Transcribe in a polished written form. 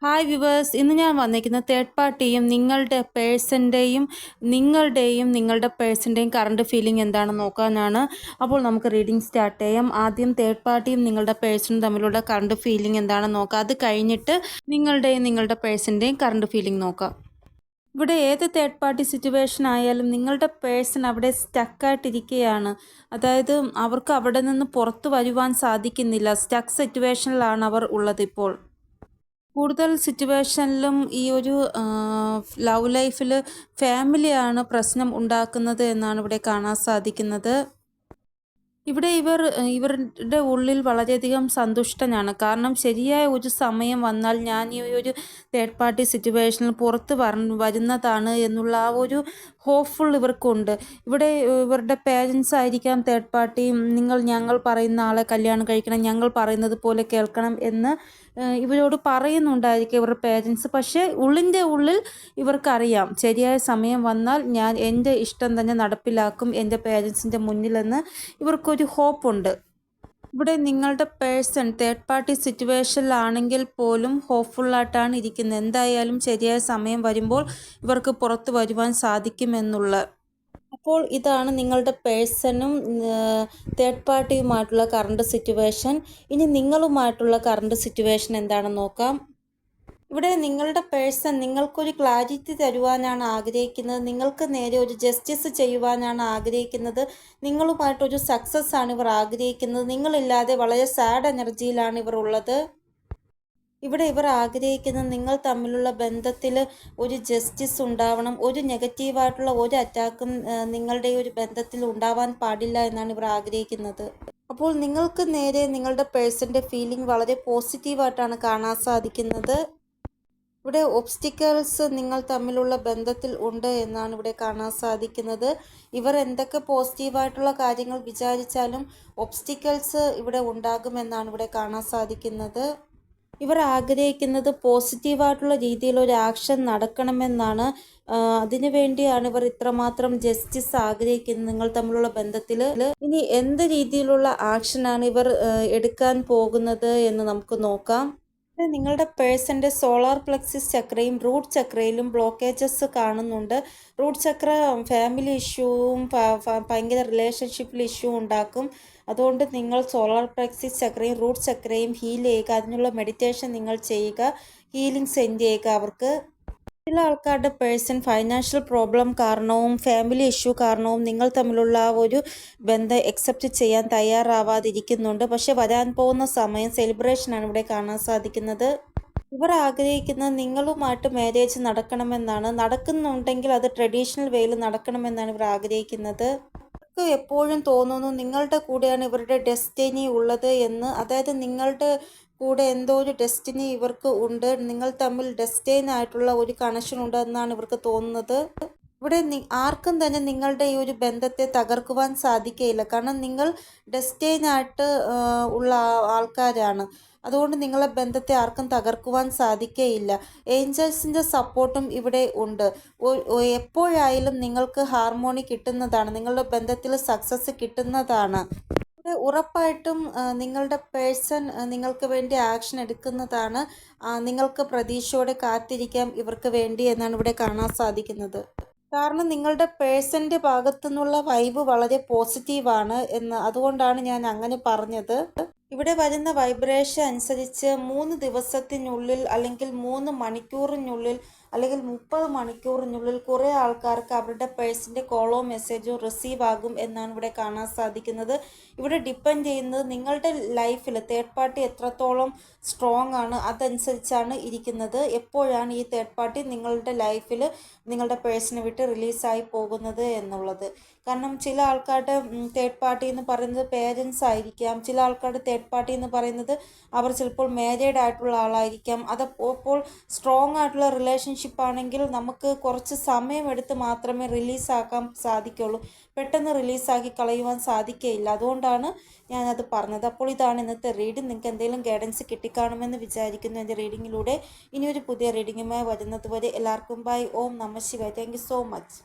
Hi viewers, ഇന്ന് ഞാൻ വന്നിരിക്കുന്നത് തേർഡ് പാർട്ടിയും നിങ്ങളുടെ പേഴ്സൻ്റെയും കറണ്ട് ഫീലിംഗ് എന്താണെന്ന് നോക്കാനാണ്. അപ്പോൾ നമുക്ക് റീഡിംഗ് സ്റ്റാർട്ട് ചെയ്യാം. ആദ്യം തേർഡ് പാർട്ടിയും നിങ്ങളുടെ പേഴ്സണും തമ്മിലുള്ള കറണ്ട് ഫീലിംഗ് എന്താണെന്ന് നോക്കാം. അത് കഴിഞ്ഞിട്ട് നിങ്ങളുടെ പേഴ്സൻ്റെയും കറണ്ട് ഫീലിംഗ് നോക്കാം. ഇവിടെ ഏത് തേർഡ് പാർട്ടി സിറ്റുവേഷൻ ആയാലും നിങ്ങളുടെ പേഴ്സൺ അവിടെ സ്റ്റക്കായിട്ടിരിക്കുകയാണ്. അതായത് അവർക്ക് അവിടെ നിന്ന് പുറത്തു വരുവാൻ സാധിക്കുന്നില്ല. സ്റ്റക്ക് സിറ്റുവേഷനിലാണ് അവർ ഉള്ളത്. ഇപ്പോൾ കൂടുതൽ സിറ്റുവേഷനിലും ഈ ഒരു ലവ് ലൈഫിൽ ഫാമിലിയാണ് പ്രശ്നം ഉണ്ടാക്കുന്നത് എന്നാണ് ഇവിടെ കാണാൻ സാധിക്കുന്നത്. ഇവിടെ ഇവരുടെ ഉള്ളിൽ വളരെയധികം സന്തുഷ്ടനാണ്. കാരണം ശരിയായ ഒരു സമയം വന്നാൽ ഞാൻ ഈ ഒരു തേർഡ് പാർട്ടി സിറ്റുവേഷനിൽ പുറത്ത് വരുന്നതാണ് എന്നുള്ള ആ ഒരു ഹോപ്പ്ഫുൾ ഇവർക്കുണ്ട്. ഇവിടെ ഇവരുടെ പേരൻസ് ആയിരിക്കാം തേർഡ് പാർട്ടി. ഞങ്ങൾ പറയുന്ന ആളെ കല്യാണം കഴിക്കണം, ഞങ്ങൾ പറയുന്നത് പോലെ കേൾക്കണം എന്ന് ഇവരോട് പറയുന്നുണ്ടായിരിക്കും ഇവരുടെ പേരൻസ്. പക്ഷേ ഉള്ളിൻ്റെ ഉള്ളിൽ ഇവർക്കറിയാം ശരിയായ സമയം വന്നാൽ ഞാൻ എൻ്റെ ഇഷ്ടം തന്നെ നടപ്പിലാക്കും എൻ്റെ പേരൻസിൻ്റെ മുന്നിലെന്ന് ഇവർക്കൊരു ഹോപ്പുണ്ട്. ഇവിടെ നിങ്ങളുടെ പേഴ്സൺ തേർഡ് പാർട്ടി സിറ്റുവേഷനിലാണെങ്കിൽ പോലും ഹോപ്പ്ഫുള്ളായിട്ടാണ് ഇരിക്കുന്നത്. എന്തായാലും ശരിയായ സമയം വരുമ്പോൾ ഇവർക്ക് പുറത്തു വരുവാൻ സാധിക്കുമെന്നുള്ള. അപ്പോൾ ഇതാണ് നിങ്ങളുടെ പേഴ്സണും തേർഡ് പാർട്ടിയുമായിട്ടുള്ള കറണ്ട് സിറ്റുവേഷൻ. ഇനി നിങ്ങളുമായിട്ടുള്ള കറണ്ട് സിറ്റുവേഷൻ എന്താണെന്ന് നോക്കാം. ഇവിടെ നിങ്ങളുടെ പേഴ്സൺ നിങ്ങൾക്കൊരു ക്ലാരിറ്റി തരുവാനാണ് ആഗ്രഹിക്കുന്നത്. നിങ്ങൾക്ക് നേരെ ഒരു ജസ്റ്റിസ് ചെയ്യുവാനാണ് ആഗ്രഹിക്കുന്നത്. നിങ്ങളുമായിട്ടൊരു സക്സസ് ആണ് ഇവർ ആഗ്രഹിക്കുന്നത്. നിങ്ങളില്ലാതെ വളരെ സാഡ് എനർജിയിലാണ് ഇവർ ഉള്ളത്. ഇവിടെ ഇവർ ആഗ്രഹിക്കുന്നത് നിങ്ങൾ തമ്മിലുള്ള ബന്ധത്തിൽ ഒരു ജസ്റ്റിസ് ഉണ്ടാവണം. ഒരു നെഗറ്റീവായിട്ടുള്ള ഒരു അറ്റാക്കും നിങ്ങളുടെ ഒരു ബന്ധത്തിൽ ഉണ്ടാവാൻ പാടില്ല എന്നാണ് ഇവർ ആഗ്രഹിക്കുന്നത്. അപ്പോൾ നിങ്ങൾക്ക് നേരെ നിങ്ങളുടെ പേഴ്സൻ്റെ ഫീലിംഗ് വളരെ പോസിറ്റീവായിട്ടാണ് കാണാൻ സാധിക്കുന്നത്. ഇവിടെ ഒബ്സ്റ്റിക്കിൾസ് നിങ്ങൾ തമ്മിലുള്ള ബന്ധത്തിൽ ഉണ്ട് എന്നാണ് ഇവിടെ കാണാൻ സാധിക്കുന്നത്. ഇവർ എന്തൊക്കെ പോസിറ്റീവായിട്ടുള്ള കാര്യങ്ങൾ വിചാരിച്ചാലും ഒബ്സ്റ്റിക്കിൾസ് ഇവിടെ ഉണ്ടാകുമെന്നാണ് ഇവിടെ കാണാൻ സാധിക്കുന്നത്. ഇവർ ആഗ്രഹിക്കുന്നത് പോസിറ്റീവായിട്ടുള്ള രീതിയിൽ ഒരു ആക്ഷൻ നടക്കണമെന്നാണ്. അതിനു വേണ്ടിയാണ് ഇവർ ഇത്രമാത്രം ജസ്റ്റിസ് ആഗ്രഹിക്കുന്നത് നിങ്ങൾ തമ്മിലുള്ള ബന്ധത്തിൽ. ഇനി എന്ത് രീതിയിലുള്ള ആക്ഷനാണ് ഇവർ എടുക്കാൻ പോകുന്നത് എന്ന് നമുക്ക് നോക്കാം. നിങ്ങളുടെ പേഴ്സൻ്റെ സോളാർ പ്ലെക്സിസ് ചക്രയും റൂട്ട് ചക്രയിലും ബ്ലോക്കേജസ് കാണുന്നുണ്ട്. റൂട്ട് ചക്ര ഫാമിലി ഇഷ്യൂവും ഭയങ്കര റിലേഷൻഷിപ്പിൽ ഇഷ്യൂ ഉണ്ടാക്കും. അതുകൊണ്ട് നിങ്ങൾ സോളാർ പ്ലെക്സിസ് ചക്രയും റൂട്ട് ചക്രയും ഹീൽ ചെയ്യുക. അതിനുള്ള മെഡിറ്റേഷൻ നിങ്ങൾ ചെയ്യുക. ഹീലിംഗ് സെൻഡ് ചെയ്യുക അവർക്ക്. ചില ആൾക്കാരുടെ പേഴ്സൺ ഫൈനാൻഷ്യൽ പ്രോബ്ലം കാരണവും ഫാമിലി ഇഷ്യൂ കാരണവും നിങ്ങൾ തമ്മിലുള്ള ആ ഒരു ബന്ധം അക്സെപ്റ്റ് ചെയ്യാൻ തയ്യാറാവാതിരിക്കുന്നുണ്ട്. പക്ഷെ വരാൻ പോകുന്ന സമയം സെലിബ്രേഷനാണ് ഇവിടെ കാണാൻ സാധിക്കുന്നത്. ഇവർ ആഗ്രഹിക്കുന്നത് നിങ്ങളുമായിട്ട് മാരേജ് നടക്കണമെന്നാണ്. നടക്കുന്നുണ്ടെങ്കിൽ അത് ട്രഡീഷണൽ വേയിൽ നടക്കണമെന്നാണ് ഇവർ ആഗ്രഹിക്കുന്നത്. ഇവർക്ക് എപ്പോഴും തോന്നുന്നു നിങ്ങളുടെ കൂടെയാണ് ഇവരുടെ ഡെസ്റ്റിനി ഉള്ളത് എന്ന്. അതായത് നിങ്ങളുടെ കൂടെ എന്തോ ഒരു ഡെസ്റ്റിനി ഇവർക്ക് ഉണ്ട്. നിങ്ങൾ തമ്മിൽ ഡെസ്റ്റൈനായിട്ടുള്ള ഒരു കണക്ഷൻ ഉണ്ട് എന്നാണ് ഇവർക്ക് തോന്നുന്നത്. ഇവിടെ ആർക്കും തന്നെ നിങ്ങളുടെ ഈ ഒരു ബന്ധത്തെ തകർക്കുവാൻ സാധിക്കുകയില്ല. കാരണം നിങ്ങൾ ഡെസ്റ്റൈനായിട്ട് ഉള്ള ആൾക്കാരാണ്. അതുകൊണ്ട് നിങ്ങളെ ബന്ധത്തെ ആർക്കും തകർക്കുവാൻ സാധിക്കുകയില്ല. ഏഞ്ചൽസിൻ്റെ സപ്പോർട്ടും ഇവിടെ ഉണ്ട്. എപ്പോഴായാലും നിങ്ങൾക്ക് ഹാർമോണി കിട്ടുന്നതാണ്. നിങ്ങളുടെ ബന്ധത്തിൽ സക്സസ് കിട്ടുന്നതാണ്. ഉറപ്പായിട്ടും നിങ്ങളുടെ പേഴ്സൺ നിങ്ങൾക്ക് വേണ്ടി ആക്ഷൻ എടുക്കുന്നതാണ്. നിങ്ങൾക്ക് പ്രതീക്ഷയോടെ കാത്തിരിക്കാം ഇവർക്ക് വേണ്ടി എന്നാണ് ഇവിടെ കാണാൻ സാധിക്കുന്നത്. കാരണം നിങ്ങളുടെ പേഴ്സൻ്റെ ഭാഗത്തു നിന്നുള്ള വൈബ് വളരെ പോസിറ്റീവാണ് അതുകൊണ്ടാണ് ഞാൻ അങ്ങനെ പറഞ്ഞത്. ഇവിടെ വരുന്ന വൈബ്രേഷൻ അനുസരിച്ച് 3 ദിവസത്തിനുള്ളിൽ അല്ലെങ്കിൽ 3 മണിക്കൂറിനുള്ളിൽ അല്ലെങ്കിൽ 30 മണിക്കൂറിനുള്ളിൽ കുറേ ആൾക്കാർക്ക് അവരുടെ പേഴ്സൻ്റെ കോളോ മെസ്സേജോ റിസീവ് ആകും എന്നാണ് ഇവിടെ കാണാൻ സാധിക്കുന്നത്. ഇവിടെ ഡിപ്പെൻഡ് ചെയ്യുന്നത് നിങ്ങളുടെ ലൈഫിൽ തേർഡ് പാർട്ടി എത്രത്തോളം സ്ട്രോങ് ആണ് അതനുസരിച്ചാണ് ഇരിക്കുന്നത്. എപ്പോഴാണ് ഈ തേർഡ് പാർട്ടി നിങ്ങളുടെ ലൈഫിൽ നിങ്ങളുടെ പേഴ്സണെ വിട്ട് റിലീസായി പോകുന്നത് എന്നുള്ളത്. കാരണം ചില ആൾക്കാരുടെ തേർഡ് പാർട്ടി എന്ന് പറയുന്നത് പേരൻസ് ആയിരിക്കാം. ചില ആൾക്കാരുടെ തേർഡ് പാർട്ടി എന്ന് പറയുന്നത് അവർ ചിലപ്പോൾ മാരീഡ് ആയിട്ടുള്ള ആളായിരിക്കാം. അതപ്പോൾ സ്ട്രോങ് ആയിട്ടുള്ള റിലേഷൻഷിപ്പ് ആണെങ്കിൽ നമുക്ക് കുറച്ച് സമയമെടുത്ത് മാത്രമേ റിലീസാക്കാൻ സാധിക്കുള്ളൂ. പെട്ടെന്ന് റിലീസാക്കി കളയുവാൻ സാധിക്കുകയില്ല. അതുകൊണ്ടാണ് ഞാനത് പറഞ്ഞത്. അപ്പോൾ ഇതാണ് ഇന്നത്തെ റീഡിംഗ്. നിങ്ങൾക്ക് എന്തെങ്കിലും ഗൈഡൻസ് കിട്ടിക്കാണുമെന്ന് വിചാരിക്കുന്നു എൻ്റെ റീഡിങ്ങിലൂടെ. ഇനിയൊരു പുതിയ റീഡിങ്ങുമായി വരുന്നത് വരെ എല്ലാവർക്കും ബൈ. ഓം നമഃ ശിവായ. Thank you so much.